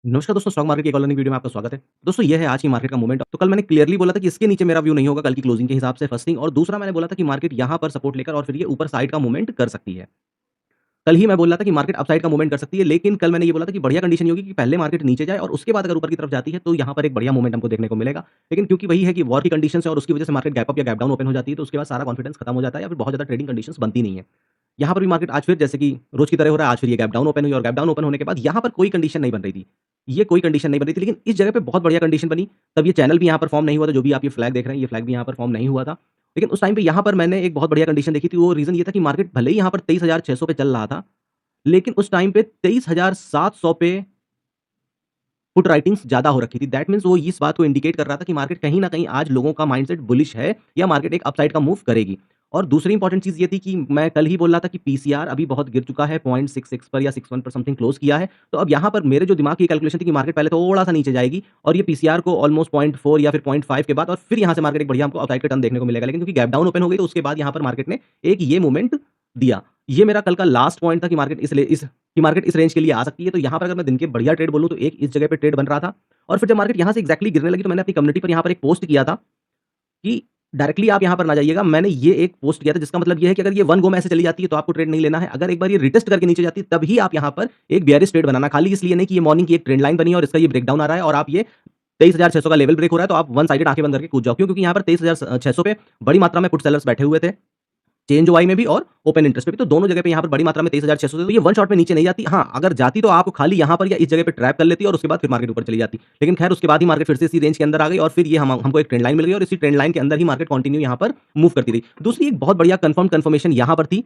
नमस्कार दोस्तों, stock market की एक और लर्निंग वीडियो में आपका स्वागत है। दोस्तों ये है आज की मार्केट का मोमेंट। तो कल मैंने क्लियरली बोला था कि इसके नीचे मेरा व्यू नहीं होगा कल की क्लोजिंग के हिसाब से फर्स्ट थिंग, और दूसरा मैंने बोला था कि मार्केट यहाँ पर सपोर्ट लेकर और फिर ये ऊपर साइड का मूवमेंट कर सकती है। कल ही मैं बोल रहा था कि मार्केट अपसाइड का मूवमेंट कर सकती है, लेकिन कल मैंने ये बोला था कि बढ़िया कंडीशन ये होगी कि पहले मार्केट नीचे जाए और उसके बाद अगर ऊपर की तरफ जाती है तो यहाँ पर एक बढ़िया मूवमेंट हमको देखने को मिलेगा। लेकिन क्योंकि वही है कि वॉर की कंडीशंस है और उसकी वजह से मार्केट गैप अप या गैप डाउन ओपन हो जाती है, तो उसके बाद सारा कॉन्फिडेंस खत्म हो जाता है या फिर बहुत ज़्यादा ट्रेडिंग कंडीशंस बनती नहीं है। यहाँ पर भी मार्केट आज फिर जैसे कि रोज की तरह हो रहा है, आज फिर ये गैप डाउन ओपन हुई और गैप डाउन ओपन होने के बाद यहाँ पर कोई कंडीशन नहीं बन रही थी। ये कोई कंडीशन नहीं बन रही थी, लेकिन इस जगह पे बहुत बढ़िया कंडीशन बनी। तब ये चैनल भी यहाँ पर फॉर्म नहीं हुआ था, जो भी आप ये फ्लैग देख रहे हैं, ये फ्लैग भी यहाँ पर फॉर्म नहीं हुआ था। लेकिन उस टाइम पे यहाँ पर मैंने एक बहुत बढ़िया कंडीशन देखी थी, वो रीज़न ये था कि मार्केट भले ही यहाँ पर 23,600 पे चल रहा था, लेकिन उस टाइम पे 23,700 पे पुट राइटिंग्स ज़्यादा हो रखी थी। दैट मीन्स वो इस बात को इंडिकेट कर रहा था कि मार्केट कहीं न कहीं आज लोगों का माइंडसेट बुलिश है या मार्केट एक अपसाइड का मूव करेगी। और दूसरी इंपॉर्टेंट चीज़ ये थी कि मैं कल ही बोल रहा था कि पीसीआर अभी बहुत गिर चुका है, 0.66 पर या 61 पर समथिंग क्लोज़ किया है। तो अब यहाँ पर मेरे जो दिमाग की कैलकुलेशन थी कि मार्केट पहले थोड़ा-सा नीचे जाएगी और ये पीसीआर को ऑलमोस्ट 0.4 या फिर 0.5 के बाद और फिर यहाँ से मार्केट एक बढ़िया हमको अपसाइड का टर्न देखने को मिलेगा। लेकिन क्योंकि गैप डाउन ओपन हो गई तो उसके बाद यहाँ पर मार्केट ने एक ये मूवमेंट दिया। ये मेरा कल का लास्ट पॉइंट था कि मार्केट इस रेंज के लिए आ सकती है। तो यहाँ पर अगर मैं दिन के बढ़िया ट्रेड बोलूँ तो एक इस जगह पे ट्रेड बन रहा था। और फिर जब मार्केट यहाँ से एक्ज़ैक्टली गिरने लगी तो मैंने अपनी कम्युनिटी पर यहाँ पर एक पोस्ट किया था कि डायरेक्टली आप यहाँ पर ना जाइएगा। मैंने ये एक पोस्ट किया था जिसका मतलब ये है कि अगर ये 1 गो में ऐसे चली जाती है तो आपको ट्रेड नहीं लेना है। अगर एक बार ये रिटेस्ट करके नीचे जाती है तभी आप यहाँ पर एक बेयरिश ट्रेड बनाना। खाली इसलिए नहीं कि ये मॉर्निंग की एक ट्रेंड लाइन बनी है और इसका ये ब्रेकडाउन आ रहा है और आप ये 23,600 का लेवल ब्रेक हो रहा है तो आप वन साइडेड आंखें बंद करके कूद जाओ। क्यों? क्योंकि यहाँ पर 23,600 पे बड़ी मात्रा में पुट सेलर्स बैठे हुए थे। चेंज वाई में भी और ओपन इंटरेस्ट पे भी, तो दोनों जगह पे यहाँ पर बड़ी मात्रा में 23,600 से तो ये वन शॉट में नीचे नहीं जाती। हाँ, अगर जाती तो आप खाली यहाँ पर या इस जगह पे ट्रैप कर लेती और उसके बाद फिर मार्केट ऊपर चली जाती। लेकिन खैर उसके बाद ही मार्केट फिर से इसी रेंज के अंदर आ गई और फिर ये हमको एक ट्रेंड लाइन मिल गई और इसी ट्रेंड लाइन के अंदर ही मार्केट कंटिन्यू यहाँ पर मूव करती रही। दूसरी एक बहुत बढ़िया कंफर्मेशन यहाँ पर थी,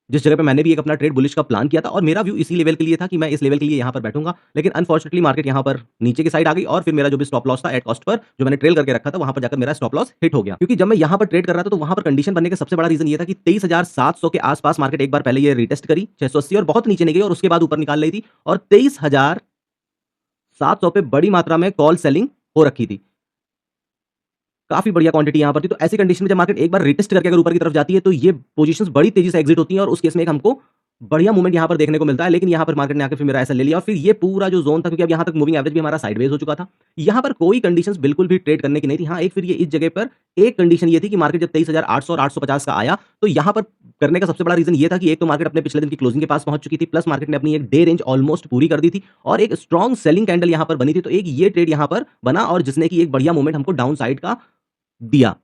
जिस जगह पे मैंने भी एक अपना ट्रेड बुलिश का प्लान किया था और मेरा व्यू इसी लेवल के लिए था कि मैं इस लेवल के लिए यहाँ पर बैठूंगा। लेकिन अनफॉर्चुनेटली मार्केट यहाँ पर नीचे की साइड आ गई और फिर मेरा जो भी स्टॉप लॉस था एट कॉस्ट पर जो मैंने ट्रेल करके रखा था वहां पर जाकर मेरा स्टॉप लॉस हिट हो गया। क्योंकि जब मैं यहाँ पर ट्रेड कर रहा था तो वहां पर कंडीशन बनने का सबसे बड़ा रीजन ये था कि 23,700 के आसपास मार्केट एक बार पहले ये रिटेस्ट करी 680 और बहुत नीचे नहीं गई और उसके बाद ऊपर निकाल रही थी और 23,700 पे बड़ी मात्रा में कॉल सेलिंग हो रखी थी। काफ़ी बढ़िया क्वांटिटी यहाँ पर थी। तो ऐसी कंडीशन में जब मार्केट एक बार रिटेस्ट करके अगर ऊपर की तरफ जाती है तो ये पोजीशंस बड़ी तेज़ी से एग्ज़िट होती हैं और उस केस में एक हमको बढ़िया मूवमेंट यहाँ पर देखने को मिलता है। लेकिन यहाँ पर मार्केट ने आके फिर मेरा ऐसा ले लिया और फिर ये पूरा जो ज़ोन था, क्योंकि अब यहाँ तक मूविंग एवरेज भी हमारा साइडवेज हो चुका था। यहाँ पर कोई कंडीशंस बिल्कुल भी ट्रेड करने की नहीं थी। हाँ, एक फिर ये इस जगह पर एक कंडीशन ये थी कि मार्केट जब 23,800 और 850 का आया तो यहाँ पर करने का सबसे बड़ा रीज़न ये था कि एक तो मार्केट अपने पिछले दिन की क्लोजिंग के पास पहुँच चुकी थी, प्लस मार्केट ने अपनी एक डे रेंज ऑलमोस्ट पूरी कर दी थी और एक स्ट्रॉन्ग सेलिंग कैंडल यहाँ पर बनी थी। तो एक ये ट्रेड यहाँ पर बना और जिसने की एक बढ़िया मूवमेंट हमको डाउन साइड का दिया।